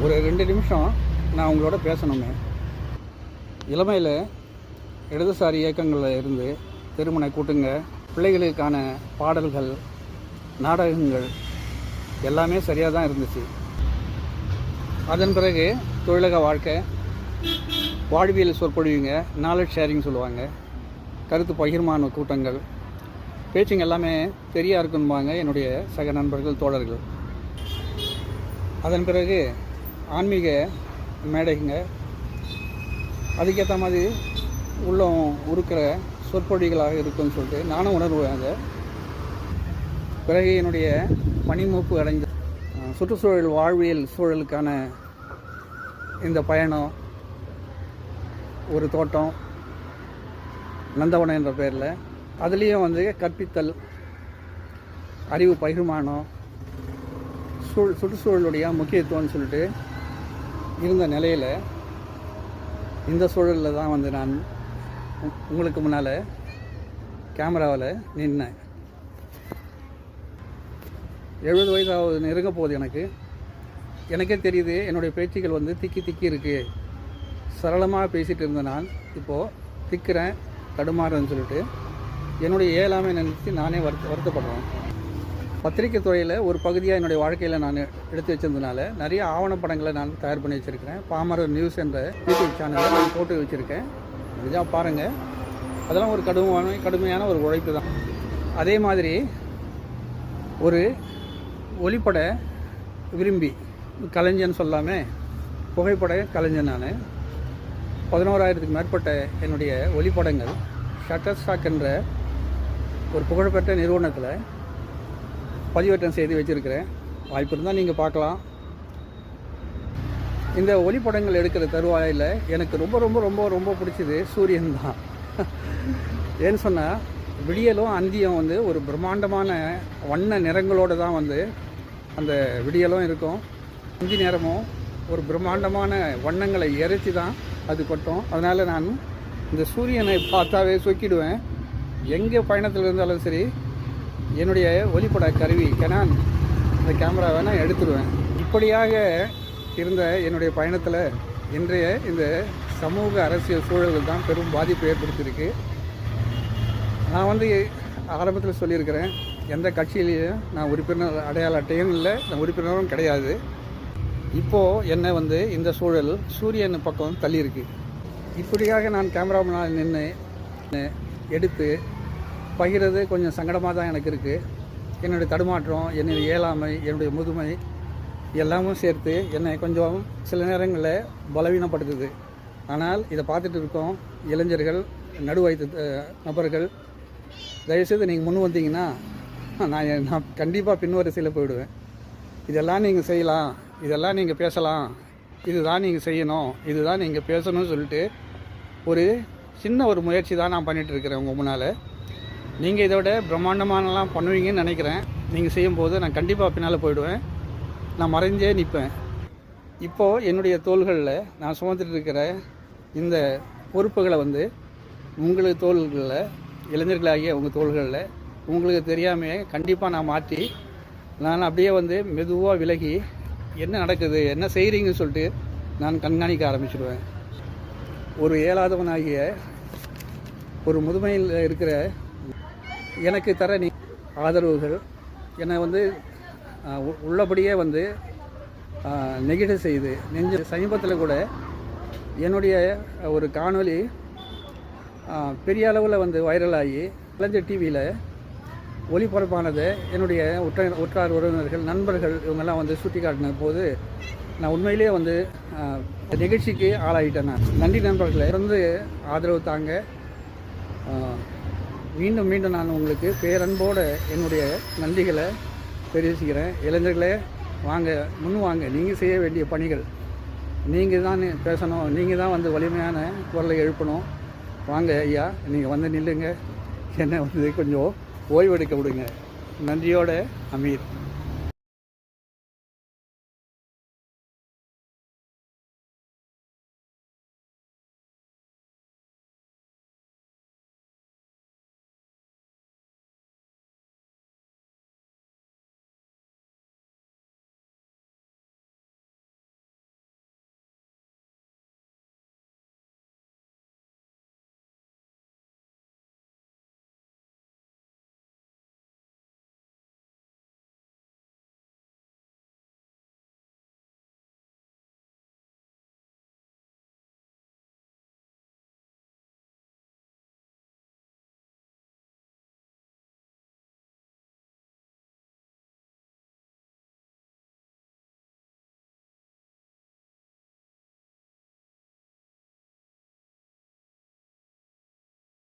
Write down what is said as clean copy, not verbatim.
ஒரு 2 நிமிஷம் நான் உங்களோட பேசணுங்க. இளமையில் இடதுசாரி இயக்கங்களில் இருந்து திருமண கூட்டுங்க, பிள்ளைகளுக்கான பாடல்கள், நாடகங்கள் எல்லாமே சரியாக தான் இருந்துச்சு. அதன் பிறகு தொழிலக வாழ்க்கை, வாழ்வியல் சொற்பொழிவுங்க, நாலேஜ் ஷேரிங் சொல்லுவாங்க, கருத்து பகிர்மான கூட்டங்கள், பேச்சுங்க எல்லாமே சரியாக இருக்குன்பாங்க என்னுடைய சக நண்பர்கள், தோழர்கள். அதன் பிறகு ஆன்மீக மேடைங்க, அதுக்கேற்ற மாதிரி உள்ளம் உருக்கிற சொற்பொழிகளாக இருக்குன்னு சொல்லிட்டு நானும் உணர்வேங்க. பிறகு என்னுடைய பணிமூப்பு அடைந்த சுற்றுச்சூழல் வாழ்வியல் சூழலுக்கான இந்த பயணம், ஒரு தோட்டம் நந்தவனம் என்ற பெயரில், அதுலேயும் வந்து கற்பித்தல், அறிவு பகிர்மானம், சுற்றுச்சூழலுடைய முக்கியத்துவம்னு சொல்லிட்டு இருந்த நிலையில் இந்த சூழலில் தான் வந்து நான் உங்களுக்கு முன்னால் கேமராவில் நின்னேன். 70 வயதாவது நெருங்க போகுது எனக்கு. எனக்கே தெரியுது என்னுடைய பேச்சுகள் வந்து திக்கி இருக்குது. சரளமாக பேசிகிட்டு இருந்த நான் இப்போது திக்கிறேன், தடுமாறுன்னு சொல்லிட்டு என்னுடைய இயலாமை நினைத்து நானே வருத்தப்படுறேன். பத்திரிக்கை துறையில் ஒரு பகுதியாக என்னுடைய வாழ்க்கையில் நான் எடுத்து வச்சிருந்ததுனால நிறைய ஆவணப்படங்களை நான் தயார் பண்ணி வச்சுருக்கிறேன். பாமரர் நியூஸ் என்ற யூடியூப் சேனலில் நான் போட்டு வச்சுருக்கேன். இதுதான் பாருங்கள். அதெல்லாம் ஒரு கடுமையான ஒரு உழைப்பு தான். அதே மாதிரி ஒரு ஒளிப்பட விரும்பி கலைஞன் சொல்லாமல் புகைப்பட கலைஞன் நான். 11,000க்கு மேற்பட்ட என்னுடைய ஒளிப்படங்கள் ஷட்டர் ஸ்டாக் என்ற ஒரு புகழ்பெற்ற நிறுவனத்தில் பதிவேற்றம் செய்து வச்சுருக்கிறேன். வாய்ப்பு இருந்தால் நீங்கள் பார்க்கலாம். இந்த ஒளிப்படங்கள் எடுக்கிற தருவாயில் எனக்கு ரொம்ப ரொம்ப ரொம்ப ரொம்ப பிடிச்சது சூரியன் தான். ஏன்னு சொன்னால் விடியலும் அந்தியும் வந்து ஒரு பிரம்மாண்டமான வண்ண நிறங்களோடு தான் வந்து அந்த விடியலும் இருக்கும். அந்தி நேரமும் ஒரு பிரம்மாண்டமான வண்ணங்களை இறைச்சி தான் அது கொட்டும். அதனால் நான் இந்த சூரியனை பார்த்தாவே சொக்கிடுவேன். எங்கே பயணத்தில் இருந்தாலும் சரி என்னுடைய ஒளிப்பட கருவி கெனான் இந்த கேமராவை நான் எடுத்துடுவேன். இப்படியாக இருந்த என்னுடைய பயணத்தில் இன்றைய இந்த சமூக அரசியல் சூழல்கள் தான் பெரும் பாதிப்பை ஏற்படுத்தியிருக்கு. நான் வந்து ஆரம்பத்தில் சொல்லியிருக்கிறேன், எந்த கட்சியிலையும் நான் உறுப்பினர் அடையாள அட்டையும் இல்லை, நான் உறுப்பினரும் கிடையாது. இப்போது என்னை வந்து இந்த சூழல் சூரியன் பக்கம் தள்ளியிருக்கு. இப்படியாக நான் கேமரா முன்னால் நின்று எடுத்து பகிர்றது கொஞ்சம் சங்கடமாக தான் எனக்கு இருக்குது. என்னுடைய தடுமாற்றம், என்னுடைய இயலாமை, என்னுடைய முதுமை எல்லாமும் சேர்த்து என்னை கொஞ்சம் சில நேரங்களில் பலவீனப்படுத்துது. ஆனால் இதை பார்த்துட்டு இருக்கோம் இளைஞர்கள், நடுவயது நபர்கள், தயவுசெய்து நீங்கள் முன் வந்தீங்கன்னா நான் கண்டிப்பாக பின்வரிசையில் போயிடுவேன். இதெல்லாம் நீங்கள் செய்யலாம், இதெல்லாம் நீங்கள் பேசலாம், இதுதான் நீங்கள் செய்யணும், இதுதான் நீங்கள் பேசணும்னு சொல்லிட்டு ஒரு சின்ன ஒரு முயற்சி தான் நான் பண்ணிகிட்ருக்கிறேன் உங்கள் முன்னால். நீங்கள் இதை விட பிரம்மாண்டமானலாம் பண்ணுவீங்கன்னு நினைக்கிறேன். நீங்கள் செய்யும்போது நான் கண்டிப்பாக பின்னால் போயிடுவேன், நான் மறைஞ்சே நிற்பேன். இப்போது என்னுடைய தோள்களில் நான் சுமந்துட்டு இருக்கிற இந்த பொறுப்புகளை வந்து உங்களுக்கு தோள்களில், இளைஞர்களாகிய உங்கள் தோள்களில் உங்களுக்கு தெரியாமல் கண்டிப்பாக நான் மாற்றி, நான் அப்படியே வந்து மெதுவாக விலகி என்ன நடக்குது, என்ன செய்கிறீங்கன்னு சொல்லிட்டு நான் கண்காணிக்க ஆரம்பிச்சிடுவேன். ஒரு இயலாதவனாகிய ஒரு முதுமையில் இருக்கிற எனக்கு தர நீ ஆதரவுகள் என்னை வந்து உள்ளபடியே வந்து நெகிழ செய்து சமீபத்தில் கூட என்னுடைய ஒரு காணொளி பெரிய அளவில் வந்து வைரலாகி கலைஞர் டிவியில் ஒளிபரப்பானதை என்னுடைய உற்றார் உறவினர்கள், நண்பர்கள் இவங்கெல்லாம் வந்து சுட்டி காட்டின போது நான் உண்மையிலே வந்து நிகழ்ச்சிக்கு ஆளாகிட்டேன். நான் நன்றி நண்பர்களை தொடர்ந்து ஆதரவு தாங்க. மீண்டும் மீண்டும் நான் உங்களுக்கு பேரன்போடு என்னுடைய நன்றிகளை தெரிவிச்சுக்கிறேன். இளைஞர்களே வாங்க, முன் வாங்க. நீங்கள் செய்ய வேண்டிய பணிகள், நீங்கள் தான் பேசணும், நீங்கள் தான் வந்து வலிமையான குரலை எழுப்பணும். வாங்க ஐயா, நீங்கள் வந்து நில்லுங்க, என்னை வந்து கொஞ்சம் ஓய்வெடுக்க விடுங்க. நன்றியோட அமீர்.